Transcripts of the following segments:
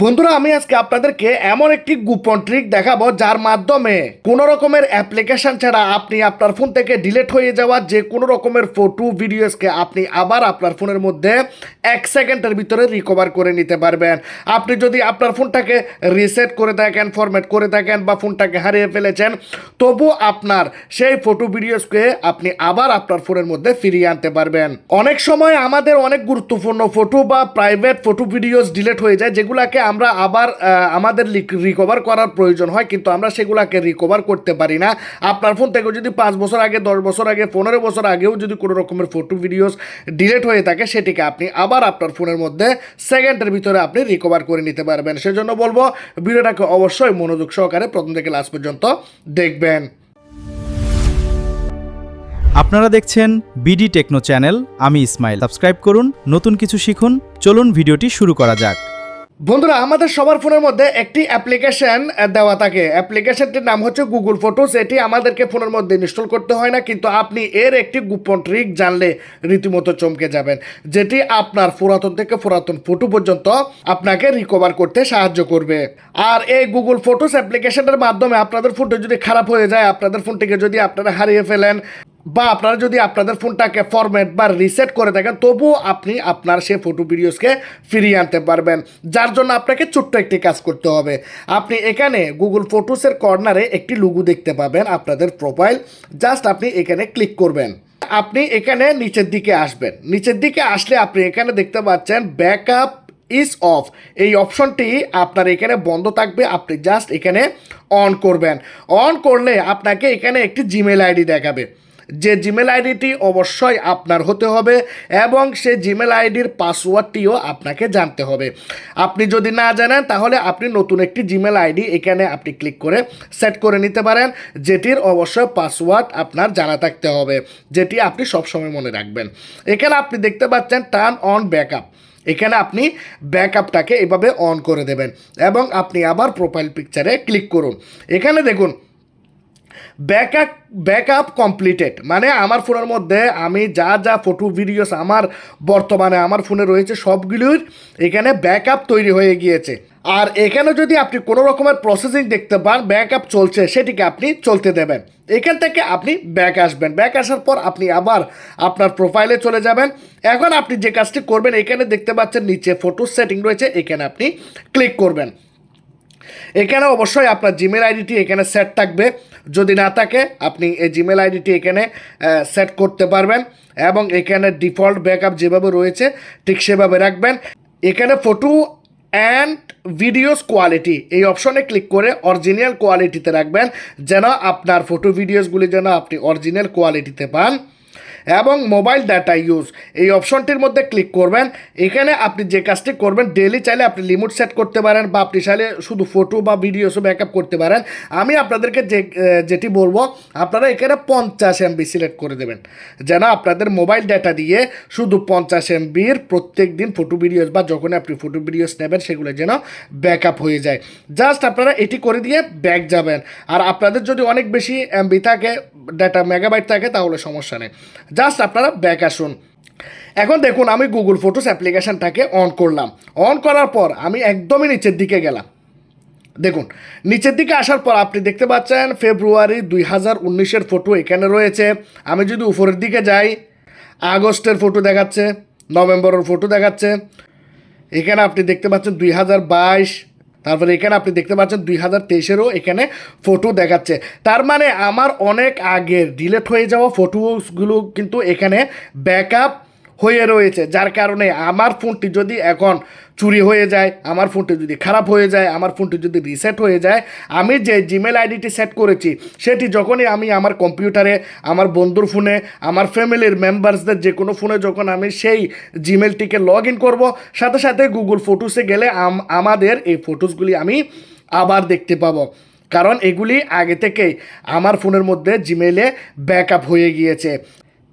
বন্ধুরা, আমি আজকে আপনাদেরকে এমন একটি গোপন ট্রিক দেখাবো যার মাধ্যমে কোনো রকমের অ্যাপ্লিকেশন ছাড়া আপনি আপনার ফোন থেকে ডিলিট হয়ে যাওয়া যে কোনো রকমের ফটো ভিডিওসকে আপনি আবার আপনার ফোনের মধ্যে 1 সেকেন্ডের ভিতরে রিকভার করে নিতে পারবেন। আপনি যদি আপনার ফোনটাকে রিসেট করে থাকেন, ফরম্যাট করে থাকেন বা ফোনটাকে হারিয়ে ফেলেছেন, তবু আপনার সেই ফটো ভিডিওসকে আপনি আবার আপনার ফোনের মধ্যে ফিরিয়ে আনতে পারবেন। অনেক সময় আমাদের অনেক গুরুত্বপূর্ণ ফটো বা প্রাইভেট ফটো ভিডিওস ডিলিট হয়ে যায়, যেগুলাকে আমরা আবার আমাদের রিকভার করার প্রয়োজন হয়, কিন্তু আমরা সেগুলাকে রিকভার করতে পারি না। আপনার ফোন থেকে যদি 5 বছর আগে, 10 বছর আগে, 15 বছর আগেও যদি কোনো রকমের ফটো ভিডিওস ডিলিট হয়ে থাকে, সেটিকে আপনি আবার আপনার ফোনের মধ্যে সেকেন্ডের ভিতরে আপনি রিকভার করে নিতে পারবেন। সেজন্য বলবো, ভিডিওটাকে অবশ্যই মনোযোগ সহকারে প্রথম থেকে লাস্ট পর্যন্ত দেখবেন। আপনারা দেখছেন বিডি টেকনো চ্যানেল। আমি ইসমাইল। সাবস্ক্রাইব করুন, নতুন কিছু শিখুন। চলুন ভিডিওটি শুরু করা যাক। বন্ধুরা, আমাদের সবার ফোনের মধ্যে একটি অ্যাপ্লিকেশন দেওয়া থাকে। অ্যাপ্লিকেশনটির নাম হচ্ছে গুগল ফটোস। এটি আমাদেরকে ফোনের মধ্যে ইনস্টল করতে হয় না, কিন্তু আপনি এর একটি গোপন ট্রিক জানলে রীতিমতো চমকে যাবেন, যেটি আপনার পুরাতন থেকে পুরাতন ফটো পর্যন্ত আপনাকে রিকভার করতে সাহায্য করবে। আর এই গুগল ফটোস অ্যাপ্লিকেশনের মাধ্যমে আপনাদের ফোনটা যদি খারাপ হয়ে যায়, আপনাদের ফোনটিকে যদি আপনারা হারিয়ে ফেলেন, বা আপনারা যদি আপনাদের ফোনটাকে ফরম্যাট বা রিসেট করে থাকেন, তবুও আপনি আপনার সেই ফটো ভিডিওসকে ফিরিয়ে আনতে পারবেন। যার জন্য আপনাকে ছোট্ট একটি কাজ করতে হবে। আপনি এখানে গুগল ফটোসের কর্নারে একটি লোগো দেখতে পাবেন, আপনাদের প্রোফাইল। জাস্ট আপনি এখানে ক্লিক করবেন। আপনি এখানে নিচের দিকে আসবেন। নিচের দিকে আসলে আপনি এখানে দেখতে পাচ্ছেন ব্যাকআপ ইজ অফ। এই অপশনটি আপনার এখানে বন্ধ থাকবে। আপনি জাস্ট এখানে অন করবেন। অন করলে আপনাকে এখানে একটি জিমেল আইডি দেখাবে, যে জিমেল আইডিটি অবশ্যই আপনার হতে হবে এবং সে জিমেল আইডির পাসওয়ার্ডটিও আপনাকে জানতে হবে। আপনি যদি না জানেন, তাহলে আপনি নতুন একটি জিমেল আইডি এখানে আপনি ক্লিক করে সেট করে নিতে পারেন, যেটির অবশ্যই পাসওয়ার্ড আপনার জানা থাকতে হবে, যেটি আপনি সবসময় মনে রাখবেন। এখানে আপনি দেখতে পাচ্ছেন টার্ন অন ব্যাকআপ। এখানে আপনি ব্যাকআপটাকে এভাবে অন করে দেবেন এবং আপনি আবার প্রোফাইল পিকচারে ক্লিক করুন। এখানে দেখুন ব্যাকআপ কমপ্লিটেড, মানে আমার ফোনের মধ্যে আমি যা যা ফটো ভিডিওস আমার বর্তমানে আমার ফোনে রয়েছে, সবগুলোর এখানে ব্যাকআপ তৈরি হয়ে গিয়েছে। আর এখানে যদি আপনি কোনো রকমের প্রসেসিং দেখতে পান, ব্যাকআপ চলছে, সেটিকে আপনি চলতে দেবেন। এখান থেকে আপনি ব্যাক আসবেন। ব্যাক আসার পর আপনি আবার আপনার প্রোফাইলে চলে যাবেন। এখন আপনি যে কাজটি করবেন, এখানে দেখতে পাচ্ছেন নিচে ফটো সেটিং রয়েছে, এখানে আপনি ক্লিক করবেন। এখানে অবশ্যই আপনার জিমেল আইডিটি এখানে সেট থাকবে। যদি না থাকে, আপনি এই জিমেল আইডিটি এখানে সেট করতে পারবেন এবং এখানে ডিফল্ট ব্যাকআপ যেভাবে রয়েছে ঠিক সেভাবে রাখবেন। এখানে ফটো অ্যান্ড ভিডিওস কোয়ালিটি এই অপশনে ক্লিক করে অরিজিনাল কোয়ালিটিতে রাখবেন, যেন আপনার ফটো ভিডিওসগুলি যেন আপনি অরিজিনাল কোয়ালিটিতে পান। এবং মোবাইল ডাটা ইউজ এই অপশনটির মধ্যে ক্লিক করবেন। এখানে আপনি যে কাজটি করবেন, ডেইলি চাইলে আপনি লিমিট সেট করতে পারেন, বা আপনি চাইলে শুধু ফটো বা ভিডিওসও ব্যাকআপ করতে পারেন। আমি আপনাদেরকে যেটি বলবো, আপনারা এখানে 50 MB সিলেক্ট করে দেবেন, যেন আপনাদের মোবাইল ডাটা দিয়ে শুধু 50 MBর প্রত্যেক দিন ফটো ভিডিওস বা যখন আপনি ফটো ভিডিওস নেবেন, সেগুলো যেন ব্যাকআপ হয়ে যায়। জাস্ট আপনারা এটি করে দিয়ে ব্যাক যাবেন। আর আপনাদের যদি অনেক বেশি এমবি থাকে, ডাটা মেগাবাইট থাকে, তাহলে সমস্যা নেই। জাস্ট আপনারা ব্যাক আসুন। এখন দেখুন, আমি গুগল ফটোস অ্যাপ্লিকেশানটাকে অন করলাম। অন করার পর আমি একদমই নিচের দিকে গেলাম। দেখুন, নিচের দিকে আসার পর আপনি দেখতে পাচ্ছেন ফেব্রুয়ারি 2019-এর ফটো এখানে রয়েছে। আমি যদি উপরের দিকে যাই, আগস্টের ফটো দেখাচ্ছে, নভেম্বরের ফটো দেখাচ্ছে। এখানে আপনি দেখতে পাচ্ছেন 2022। তারপরে এখানে আপনি দেখতে পাচ্ছেন 2023-এরও এখানে ফটো দেখাচ্ছে। তার মানে আমার অনেক আগের ডিলিট হয়ে যাওয়া ফটোসগুলো কিন্তু এখানে ব্যাকআপ হয়ে রয়েছে, যার কারণে আমার ফোনটি যদি এখন চুরি হয়ে যায়, আমার ফোনটি যদি খারাপ হয়ে যায়, আমার ফোনটি যদি রিসেট হয়ে যায়, আমি যে জিমেল আইডিটি সেট করেছি, সেটি যখনই আমি আমার কম্পিউটারে, আমার বন্ধুর ফোনে, আমার ফ্যামিলির মেম্বার্সদের যে কোনো ফোনে যখন আমি সেই জিমেলটিকে লগ ইন করবো, সাথে সাথে গুগল ফটোসে গেলে আমাদের এই ফটোসগুলি আমি আবার দেখতে পাবো, কারণ এগুলি আগে থেকেই আমার ফোনের মধ্যে জিমেলে ব্যাকআপ হয়ে গিয়েছে।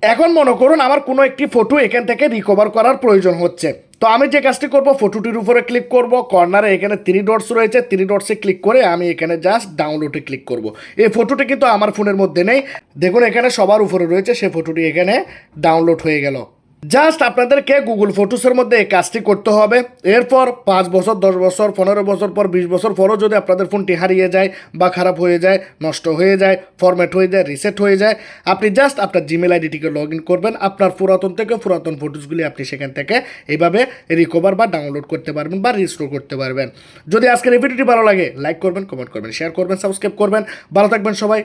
এখন মনে করুন আমার কোনো একটি ফটো এখান থেকে রিকভার করার প্রয়োজন হচ্ছে, তো আমি যে কাজটি করব, ফটোটির উপরে ক্লিক করব, কর্নারে এখানে 3 ডটস রয়েছে, 3 ডটসে ক্লিক করে আমি এখানে জাস্ট ডাউনলোডে ক্লিক করব। এই ফটোটি কিন্তু আমার ফোনের মধ্যে নেই। দেখুন এখানে সবার উপরে রয়েছে, সে ফটোটি এখানে ডাউনলোড হয়ে গেল। জাস্ট আপনাদেরকে গুগল ফটোসের মধ্যে এই কাজটি করতে হবে। এরপর 5 বছর, 10 বছর, 15 বছর পর, 20 বছর পরও যদি আপনাদের ফোনটি হারিয়ে যায় বা খারাপ হয়ে যায়, নষ্ট হয়ে যায়, ফরম্যাট হয়ে যায়, রিসেট হয়ে যায়, আপনি জাস্ট আপনার জিমেল আইডিটিকে লগ ইন করবেন। আপনার পুরাতন থেকে পুরাতন ফটোসগুলি আপনি সেখান থেকে এইভাবে রিকভার বা ডাউনলোড করতে পারবেন বা রিস্টোর করতে পারবেন। যদি আজকের এই ভিডিওটি ভালো লাগে লাইক করবেন, কমেন্ট করবেন, শেয়ার করবেন, সাবস্ক্রাইব করবেন। ভালো থাকবেন সবাই।